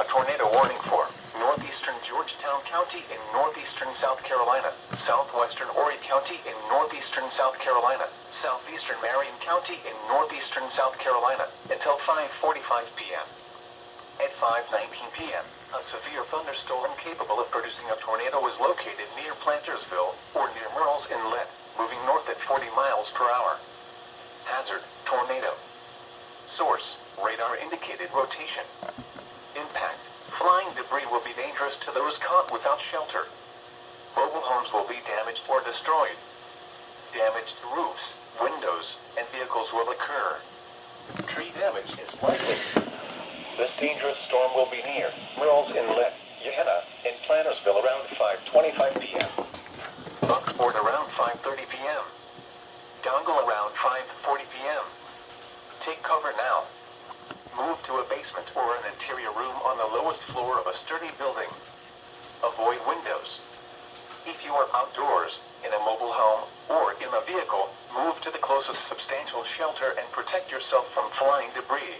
a tornado warning for northeastern Georgetown County in northeastern South Carolina, southwestern Horry County in northeastern South Carolina, southeastern Marion County in northeastern South Carolina, until 5:45 p.m. At 5:19 p.m., a severe thunderstorm capable of producing a tornado was located near Plantersville or near Murrells Inlet, moving north at 40 miles per hour. Hazard, tornado. Source, radar indicated rotation. Impact, flying debris will be dangerous to those caught without shelter. Mobile homes will be damaged or destroyed. Damaged roofs, windows, and vehicles will occur. Tree damage is likely. This dangerous storm will be near Murrells Inlet, Gehenna, and Plantersville around 5:25 p.m. Bucksport around 5:30 p.m. Dongle around 5:40 p.m. Take cover now. Move to a basement or an interior room on the lowest floor of a sturdy building. Avoid windows. If you are outdoors, in a mobile home, or in a vehicle, move to the closest substantial shelter and protect yourself from flying debris.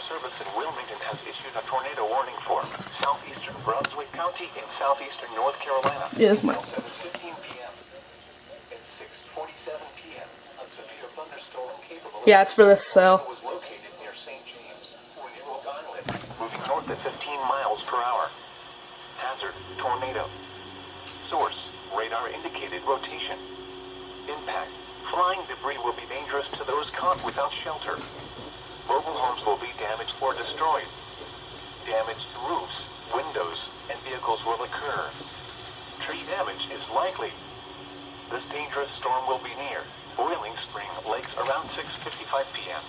Service in Wilmington has issued a tornado warning for southeastern Brunswick County in southeastern North Carolina. Yes, ma'am. At 7:15 p.m. At 6:47 p.m. a severe thunderstorm capable of Yeah, it's for this cell. was located near St. James or near Oak Island, moving north at 15 miles per hour. Hazard, tornado. Source, radar indicated rotation. Impact, flying debris will be dangerous to those caught without shelter. Mobile homes will be damaged or destroyed. Damaged roofs, windows, and vehicles will occur. Tree damage is likely. This dangerous storm will be near Boiling Spring Lakes around 6:55 p.m.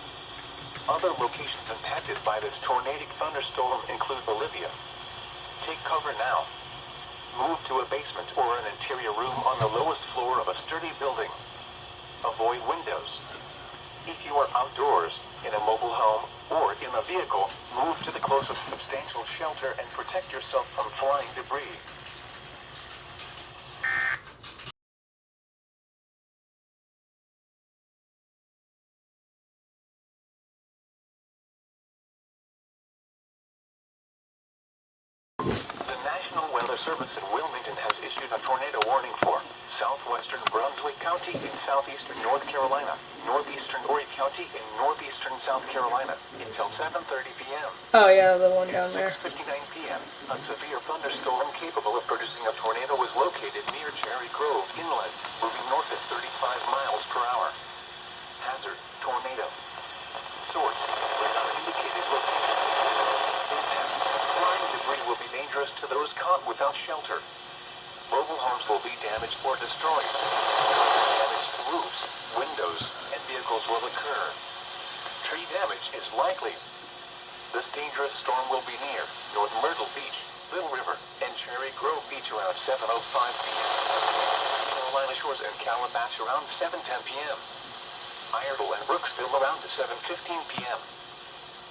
Other locations impacted by this tornadic thunderstorm include Bolivia. Take cover now. Move to a basement or an interior room on the lowest floor of a sturdy building. Avoid windows. If you are outdoors, in a mobile home, or in a vehicle, move to the closest substantial shelter and protect yourself from flying debris. The National Weather Service in Wilmington has issued a tornado warning for southwestern Brunswick County in southeastern North Carolina, northeastern Horry County in northeastern South Carolina until 7:30 p.m. Oh yeah, the one down there. 6:59 p.m. a severe thunderstorm capable of producing a tornado was located near Cherry Grove Inlet, moving north at 35 miles per hour. Hazard, tornado. Source, radar indicated location. Impact, flying debris will be dangerous to those caught without shelter. Mobile homes will be damaged or destroyed. Damaged roofs, windows, and vehicles will occur. Tree damage is likely. This dangerous storm will be near North Myrtle Beach, Little River, and Cherry Grove Beach around 7:05 p.m. Carolina Shores and Calabash around 7:10 p.m. Iredell and Brooksville around 7:15 p.m.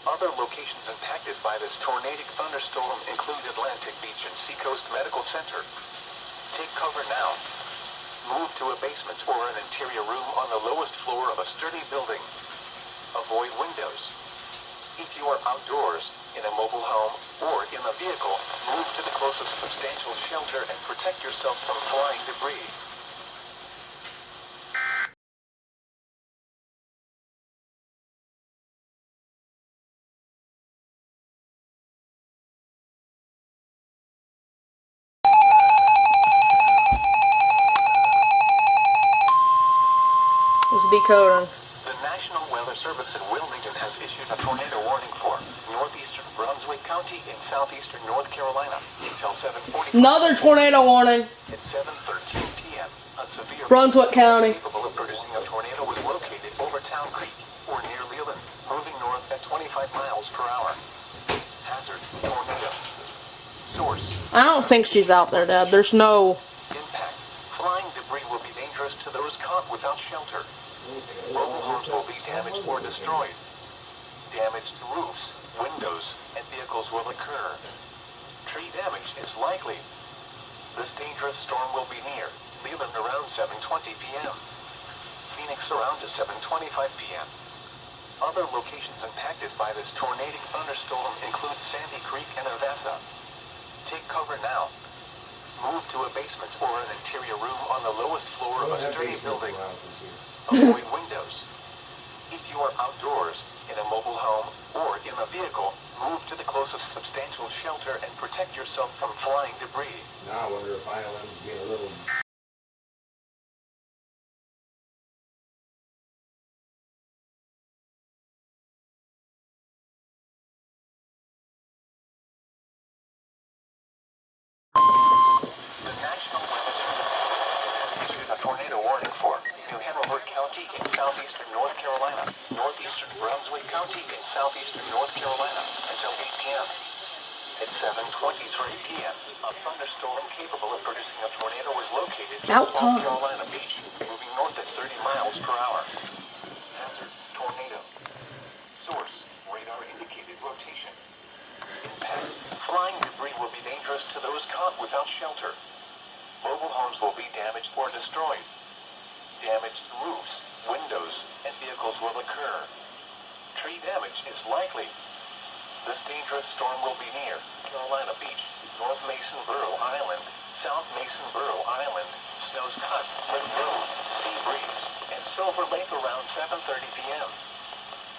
Other locations impacted by this tornadic thunderstorm include Atlantic Beach and Seacoast Medical Center. Take cover now. Move to a basement or an interior room on the lowest floor of a sturdy building. Avoid windows. If you are outdoors, in a mobile home, or in a vehicle, move to the closest substantial shelter and protect yourself from flying debris. It's decoding. The National Weather Service in Wilmington has issued a tornado warning for northeastern Brunswick County in southeastern North Carolina until 7:40. Another tornado warning. At 7:13 p.m., a severe Brunswick County. capable of producing a tornado was located over Town Creek or near Leland, moving north at 25 miles per hour. Hazard, tornado. Source, I don't think she's out there, Dad. There's no... impact. Flying debris will be dangerous to those caught without shelter. Mobile homes will be damaged or destroyed. Damage to roofs, windows, and vehicles will occur. Tree damage is likely. This dangerous storm will be near Leland around 7:20 p.m. Phoenix around 7:25 p.m. Other locations impacted by this tornadic thunderstorm include Sandy Creek and Avassa. Take cover now. Move to a basement or an interior room on the lowest floor of a sturdy building. Avoid windows. If you are outdoors, in a mobile home, or in a vehicle, move to the closest substantial shelter and protect yourself from flying debris. Now I wonder if ILM's being a little... The National Weather Service issued a tornado warning for New Hanover County in southeastern North Carolina, northeastern Brunswick County in southeastern North Carolina until 8 p.m. At 7:23 p.m., a thunderstorm capable of producing a tornado was located in About North time. Carolina Beach, moving north at 30 miles per hour. Hazard, tornado. Source, radar indicated rotation. Impact, flying debris will be dangerous to those caught without shelter. Mobile homes will be damaged or destroyed. Damaged roofs, windows, and vehicles will occur. Tree damage is likely. This dangerous storm will be near Carolina Beach, North Mason-Borough Island, South Mason-Borough Island, Snows-Cut, Lake Road, Sea Breeze, and Silver Lake around 7:30 p.m.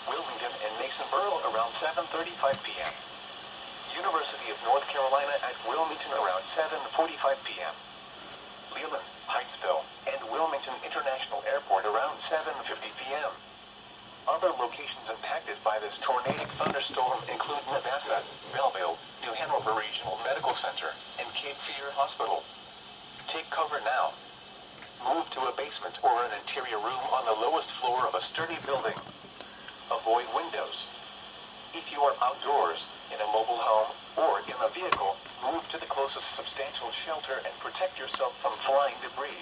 Wilmington and Mason-Borough around 7:35 p.m. University of North Carolina at Wilmington around 7:45 p.m. Leland, Hyattsville, and Wilmington International Airport around 7:50 p.m. Other locations impacted by this tornadic thunderstorm include Nevada, Belleville, New Hanover Regional Medical Center, and Cape Fear Hospital. Take cover now. Move to a basement or an interior room on the lowest floor of a sturdy building. Avoid windows. If you are outdoors, in a mobile home, or in a vehicle, move to the closest substantial shelter and protect yourself from flying debris.